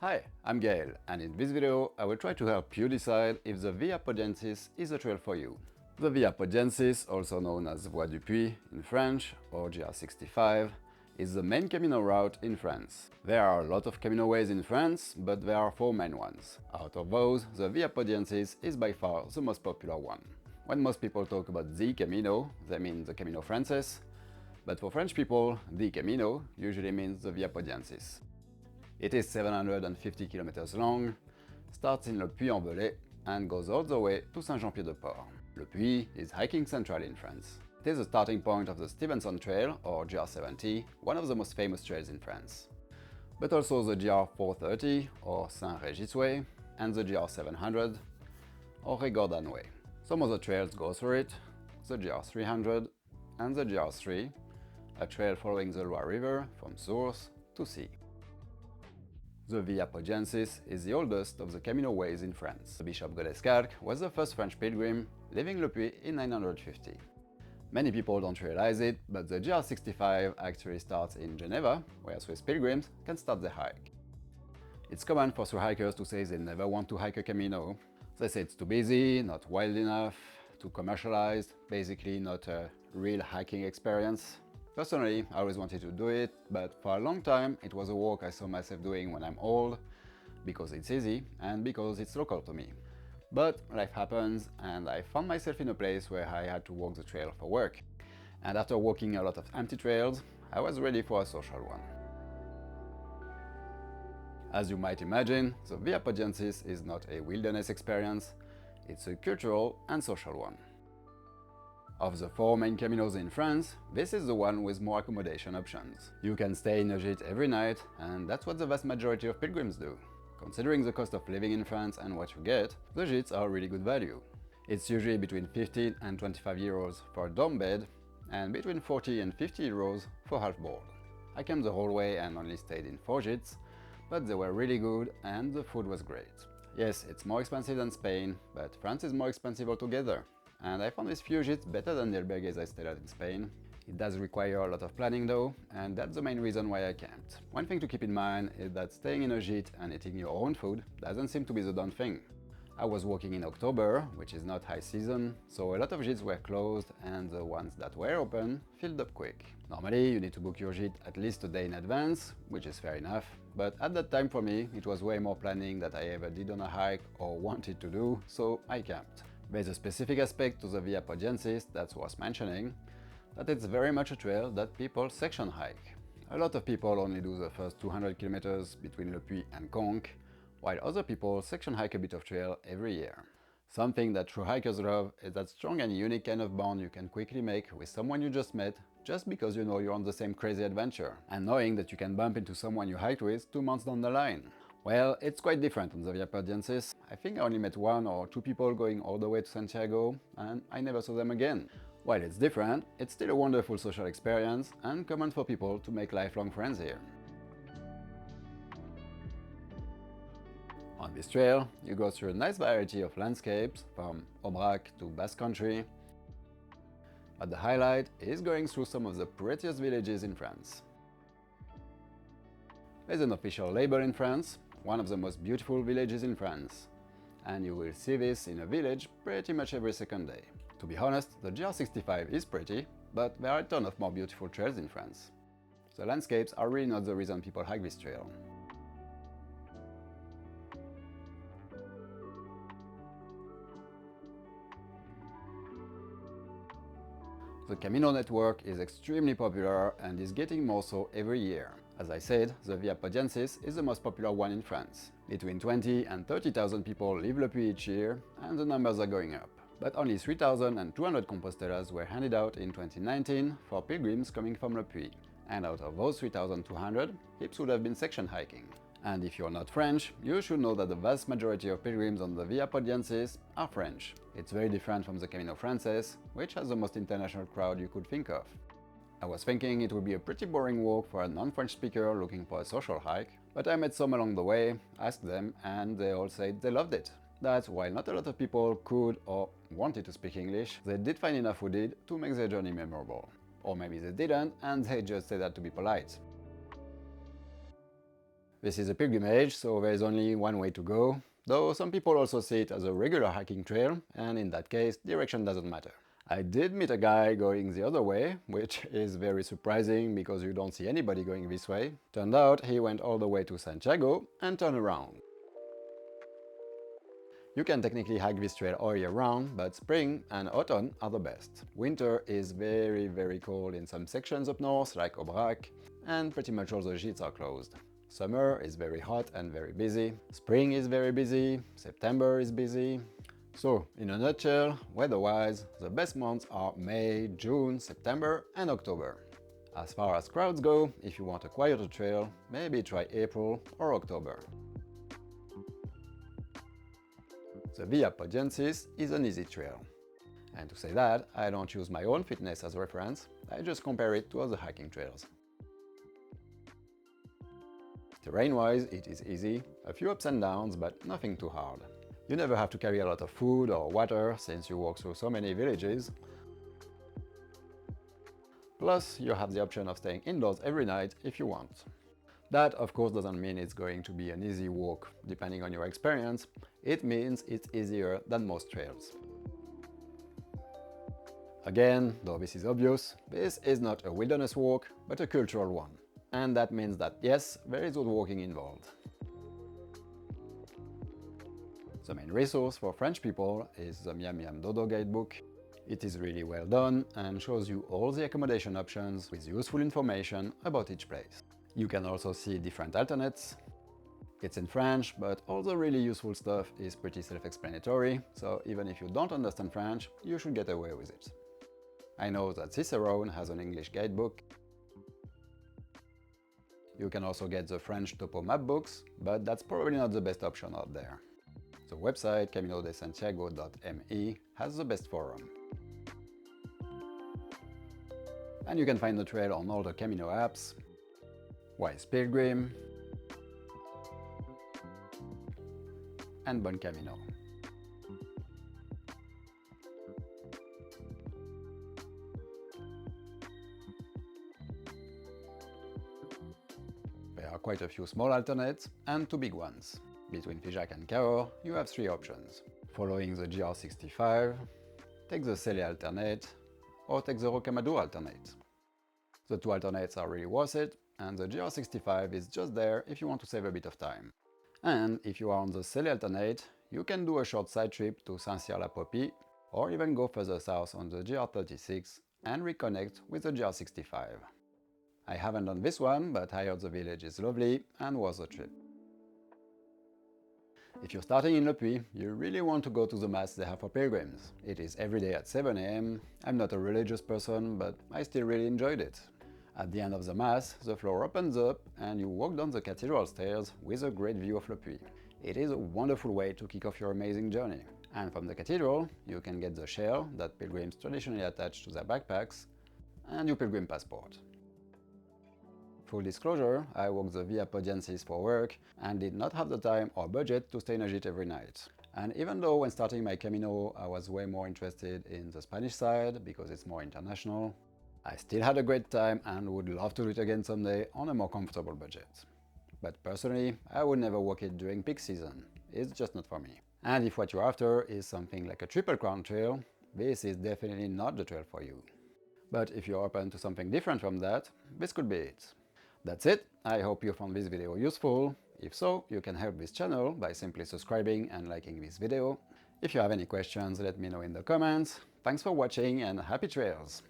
Hi, I'm Gael, and in this video I will try to help you decide if the Via Podiensis is a trail for you. The Via Podiensis, also known as Voie du Puy in French or GR65, is the main Camino route in France. There are a lot of Camino ways in France, but there are 4 main ones. Out of those, the Via Podiensis is by far the most popular one. When most people talk about the Camino, they mean the Camino Frances, but for French people, the Camino usually means the Via Podiensis. It is 750 kilometers long, starts in Le Puy-en-Velay and goes all the way to Saint-Jean-Pied-de-Port. Le Puy is hiking central in France. It is the starting point of the Stevenson Trail, or GR70, one of the most famous trails in France. But also the GR430, or Saint-Régis Way, and the GR700, or Régordane Way. Some other trails go through it, the GR300 and the GR3, a trail following the Loire River from source to sea. The Via Podiensis is the oldest of the Camino ways in France. Bishop Godescalc was the first French pilgrim, leaving Le Puy in 950. Many people don't realize it, but the GR65 actually starts in Geneva, where Swiss pilgrims can start their hike. It's common for thru-hikers to say they never want to hike a Camino. They say it's too busy, not wild enough, too commercialized, basically not a real hiking experience. Personally, I always wanted to do it, but for a long time it was a walk I saw myself doing when I'm old, because it's easy and because it's local to me. But life happens, and I found myself in a place where I had to walk the trail for work. And after walking a lot of empty trails, I was ready for a social one. As you might imagine, the Via Podiensis is not a wilderness experience, it's a cultural and social one. Of the 4 main Caminos in France, this is the one with more accommodation options. You can stay in a gîte every night, and that's what the vast majority of pilgrims do. Considering the cost of living in France and what you get, the gîtes are a really good value. It's usually between 15 and 25 euros for a dorm bed, and between 40 and 50 euros for half board. I came the whole way and only stayed in 4 gîtes, but they were really good and the food was great. Yes, it's more expensive than Spain, but France is more expensive altogether. And I found these few gîtes better than the albergues I stayed at in Spain. It does require a lot of planning though, and that's the main reason why I camped. One thing to keep in mind is that staying in a gîte and eating your own food doesn't seem to be the done thing. I was walking in October, which is not high season, so a lot of gîtes were closed and the ones that were open filled up quick. Normally you need to book your gîte at least a day in advance, which is fair enough, but at that time for me it was way more planning than I ever did on a hike or wanted to do, so I camped. There's a specific aspect to the Via Podiensis that's worth mentioning, that it's very much a trail that people section hike. A lot of people only do the first 200 kilometers between Le Puy and Conques, while other people section hike a bit of trail every year. Something that true hikers love is that strong and unique kind of bond you can quickly make with someone you just met just because you know you're on the same crazy adventure, and knowing that you can bump into someone you hiked with 2 months down the line. Well, it's quite different on the Via Podiensis. I think I only met 1 or 2 people going all the way to Santiago, and I never saw them again. While it's different, it's still a wonderful social experience and common for people to make lifelong friends here. On this trail, you go through a nice variety of landscapes, from Aubrac to Basque Country, but the highlight is going through some of the prettiest villages in France. There's an official label in France, one of the most beautiful villages in France, and you will see this in a village pretty much every second day. To be honest, the GR65 is pretty, but there are a ton of more beautiful trails in France. The landscapes are really not the reason people hike this trail. The Camino network is extremely popular and is getting more so every year. As I said, the Via Podiensis is the most popular one in France. Between 20 and 30,000 people leave Le Puy each year, and the numbers are going up. But only 3,200 Compostelas were handed out in 2019 for pilgrims coming from Le Puy. And out of those 3,200, heaps would have been section hiking. And if you're not French, you should know that the vast majority of pilgrims on the Via Podiensis are French. It's very different from the Camino Frances, which has the most international crowd you could think of. I was thinking it would be a pretty boring walk for a non-French speaker looking for a social hike, but I met some along the way, asked them, and they all said they loved it. That while not a lot of people could or wanted to speak English, they did find enough who did to make their journey memorable. Or maybe they didn't, and they just said that to be polite. This is a pilgrimage, so there is only one way to go, though some people also see it as a regular hiking trail, and in that case, direction doesn't matter. I did meet a guy going the other way, which is very surprising because you don't see anybody going this way. Turned out he went all the way to Santiago and turned around. You can technically hike this trail all year round, but spring and autumn are the best. Winter is very cold in some sections up north, like Aubrac, and pretty much all the gîtes are closed. Summer is very hot and very busy. Spring is very busy. September is busy. So, in a nutshell, weather-wise, the best months are May, June, September and October. As far as crowds go, if you want a quieter trail, maybe try April or October. The Via Podiensis is an easy trail. And to say that, I don't use my own fitness as reference, I just compare it to other hiking trails. Terrain-wise, it is easy, a few ups and downs, but nothing too hard. You never have to carry a lot of food or water since you walk through so many villages. Plus, you have the option of staying indoors every night if you want. That, of course, doesn't mean it's going to be an easy walk, depending on your experience. It means it's easier than most trails. Again, though this is obvious, this is not a wilderness walk, but a cultural one. And that means that, yes, there is woodwalking involved. The main resource for French people is the Miam-miam Dodo guidebook. It is really well done and shows you all the accommodation options with useful information about each place. You can also see different alternates. It's in French, but all the really useful stuff is pretty self-explanatory, so even if you don't understand French, you should get away with it. I know that Cicerone has an English guidebook. You can also get the French Topo map books, but that's probably not the best option out there. The website CAMINODESANTIAGO.me has the best forum. And you can find the trail on all the Camino apps, Wise Pilgrim, and Buen Camino. There are quite a few small alternates and two big ones. Between Figeac and Cahors, you have three options. Following the GR65, take the Célé alternate, or take the Rocamadour alternate. The two alternates are really worth it, and the GR65 is just there if you want to save a bit of time. And if you are on the Célé alternate, you can do a short side trip to Saint-Cyr-la-Popie, or even go further south on the GR36 and reconnect with the GR65. I haven't done this one, but I heard the village is lovely and worth the trip. If you're starting in Le Puy, you really want to go to the mass they have for pilgrims. It is every day at 7 AM. I'm not a religious person, but I still really enjoyed it. At the end of the mass, the floor opens up and you walk down the cathedral stairs with a great view of Le Puy. It is a wonderful way to kick off your amazing journey. And from the cathedral, you can get the shell that pilgrims traditionally attach to their backpacks and your pilgrim passport. Full disclosure, I walked the Via Podiensis for work and did not have the time or budget to stay in a gîte every night. And even though when starting my Camino I was way more interested in the Spanish side because it's more international, I still had a great time and would love to do it again someday on a more comfortable budget. But personally, I would never walk it during peak season. It's just not for me. And if what you're after is something like a Triple Crown trail, this is definitely not the trail for you. But if you're open to something different from that, this could be it. That's it, I hope you found this video useful. If so, you can help this channel by simply subscribing and liking this video. If you have any questions, let me know in the comments. Thanks for watching and happy trails!